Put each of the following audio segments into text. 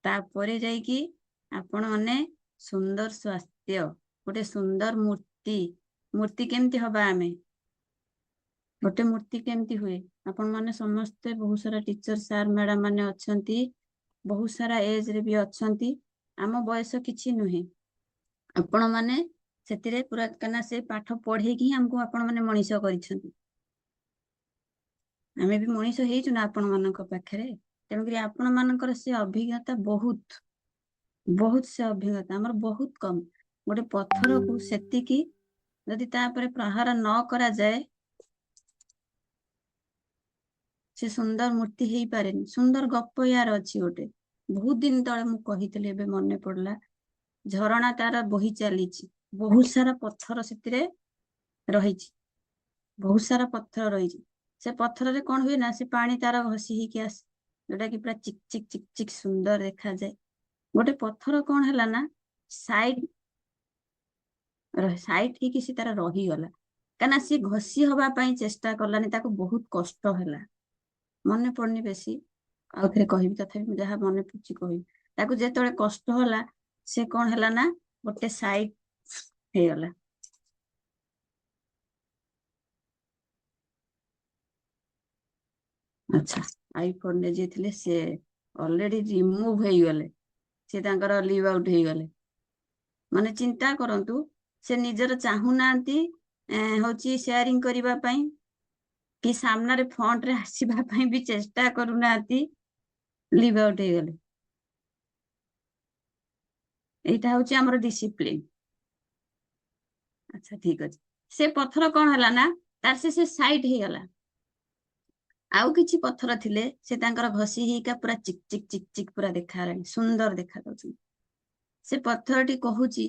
तापरे जाइकी आपण माने सुंदर स्वास्थ्य गोटे सुंदर मूर्ति मूर्ति केमती हबा आमे गोटे मूर्ति केमती हुए आपण माने समस्ते बहुत सारा टीचर सार मैडम माने अछंती बहुत सारा एज रे भी अछंती आम बयस किछि नुहे आपण माने सेतिरे पूरा कना से पाठ पढ़े कि हमको आपण माने मनीष करिसंती आमे भी मनीष हेइछु ना आपण मानक पाखरे तेनु करी आपण मानकर से अभिज्ञता बहुत बहुत से अभिज्ञता हमर बहुत कम गोटे पत्थर को सेतिकी यदि तापरे प्रहार न करा जाए से सुंदर मूर्ति हेई पारेनी सुंदर गप यार अछि गोटे बहुत दिन तळे मु कहितले एबे मने पड़ला झरणा तार बही चलीची बहुत सारा पत्थर सेतिरे रहिची बहुत सारा पत्थर रहिची से पत्थर रे कोन हुए ना से पानी तार घसी ही के आस जोटा कि पूरा चिक चिक चिक चिक सुंदर देखा जाए गोटे पत्थर कोन हला ना साइड साइड ही किसी तार रही गला काना सी घसी हवा पई चेष्टा करलानी ताको बहुत कष्ट हला मने पड़नी बेसी आउ थरे कहिबी तथापि जहा मने पुची कहिबी ताको जेतळे कष्ट होला से कोन हला ना गोटे साइड हे गला अच्छा आईफोन ने जे थिले से ऑलरेडी रिमूव हे गले से तांकर लीव आउट हे गले माने चिंता करंतु से निजर चाहू नांती होची शेयरिंग करिबा पई कि सामना रे फ्रंट रे आसीबा पई भी चेष्टा करू नांती लीव आउट हे गले एटा होची हमर डिसिप्लिन अच्छा ठीक अछि से पत्थर कोन हला ना तार से साइड हे गला आउ किछि पत्थर थिले से तांकर घसी हिका पूरा चिक चिक चिक चिक पूरा देखा रानी सुंदर देखा जाउछु से पत्थरटी कहूची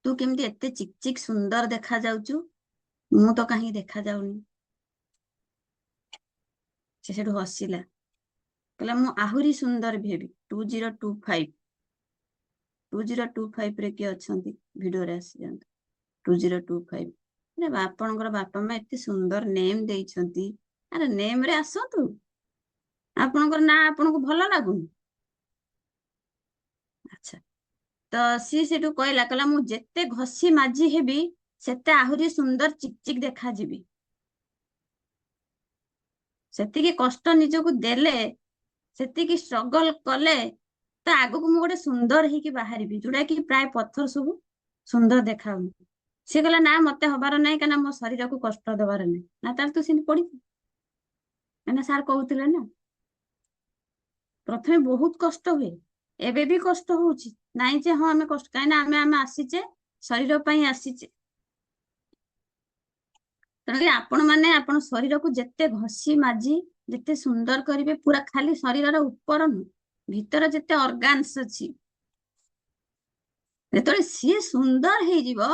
तू केमती एते चिक चिक सुंदर देखा जाउछु मु तो काहे देखा जाउनी से सेठु हसिला कहला मु आहुरी सुंदर भेबी 2025 2025 रे के अछंती वीडियो रे आसी जांत 2025 ने आपनकर बापा मा एते सुंदर नेम देइछंती अरे नेम रे आसंतु आपनकर ना आपनको भलो लागुनी अच्छा तो सी सेठु कहला कहला मु जेते घसी माजी हेबी सेते आहुरी सुंदर चिक चिक देखा जीबी सेतिकी कष्ट निजको देले सेतिकी स्ट्रगल कले तो आगको मु गोटे सुंदर ही कि बाहरिबी जोटा कि प्राय पत्थर सब सुंदर देखा सी कहला ना मते हबार नै काना मो शरीर को कष्ट देबार नै ना तार तो सिन पड़ी ना सार कहउतिले ना प्रथमे बहुत कष्ट हुए एबे भी कष्ट होउची नाइ जे हां हमें कष्ट काई ना हमें आसीचे शरीर पई आसीचे तेणुकि आपण माने आपण शरीर को जेते घसी माजी जेते सुंदर करिवे पूरा खाली शरीर ऊपर नु भीतर जेते ऑर्गन्स अछि जेतळे सी सुंदर हे जीवो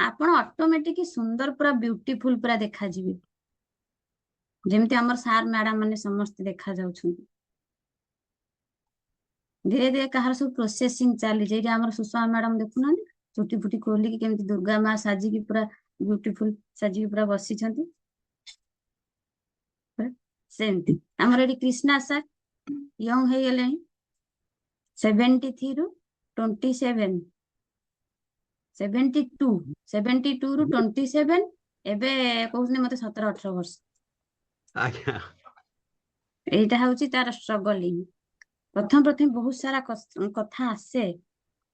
आपण ऑटोमेटिक सुंदर पूरा ब्यूटीफुल पूरा देखा जीवे जेमति हमर सार मैडम माने समस्त देखा जाउछन धीरे धीरे कहार सब प्रोसेसिंग चाली जे हमर सुषमा मैडम देखुना चुटी फुटी खोली कि केमति दुर्गा मां साजी की पूरा ब्यूटीफुल साजी की पूरा बसी छंती सेमती हमर एडी कृष्णा सर यंग हे गेले 73 रु 27 72 रु 27 एबे कहउनी मते 17 18 वर्ष आज्ञा एटा होची तार स्ट्रगलिंग प्रथम बहुत सारा कथा आसे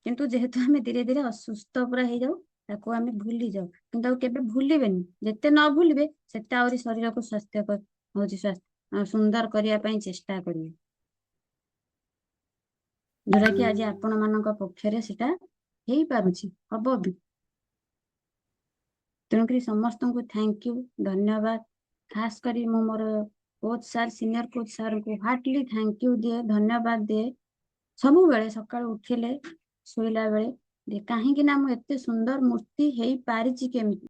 किंतु जेहेतु हमें धीरे धीरे असुस्थ पूरा हे जाऊ ताको हमें भूली जाऊ किंतु केबे भूलिबेनी जेते न भूलिबे सेते आउरी शरीर को स्वास्थ्य कर होची स्वास्थ्य सुंदर करिया पई चेष्टा करिवे जोरा कि आज आपण मानक पक्षरे सेटा हेई पारुची हबो भी तेणुकरी समस्त को थैंक यू धन्यवाद खास करी मो मोर coach sir senior coach sir को हार्टली थैंक यू दिए धन्यवाद दिए सबु बेले सकाळ उठिले सोइला बेले कहीं कि ना मु एते सुंदर मूर्ति हेई पारिची केमिति